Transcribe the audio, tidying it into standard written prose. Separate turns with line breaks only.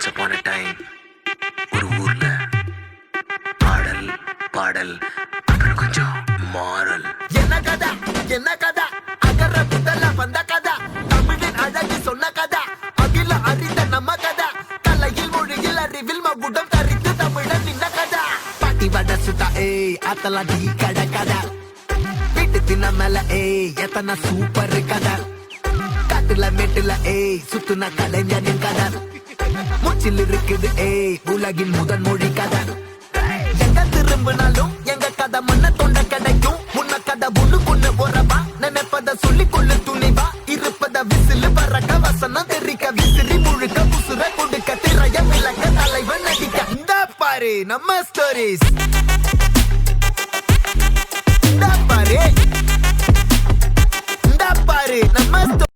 once upon a time ஒரு ஊர்ல ஆடல் பாடல் அப்புறம் கொஞ்சம் மாறல்.
என்ன கதை அகர புதல வந்த கதை, தமிழின் அழகி சொன்ன கதை, அகில அறிந்த நம்ம கதை, கலையில் மொழியில் அறிவில் மகுடம் தரித்து தமிழன் நின்ன கதை. பாட்டி வட சுட்டா அத்தலா டீ கடை கதை, வீட்டு தின்ன மேல எத்தனை சூப்பர் கதை, காட்டுல மேட்டுல சுத்துன கலைஞனின் கதை, மூச்சில் இருக்குது உலகின் முதன் மொழி கதை. எங்க திரும்பினாலும் எங்க கதை மண்ண தொண்ட கிடைக்கும், உன்ன கதை ஒண்ணு போறவா நினைப்பத சொல்லி கொள்ளு துணிவா, இருப்பத விசிலு பறக்க வசனம் தெரிக்க விசிறி முழுக்க புசுர கொடுக்க திரைய விளக்க தலைவன் நடிக்க. இந்த பாரு நம்ம ஸ்டோரிஸ், இந்த பாரு நம்ம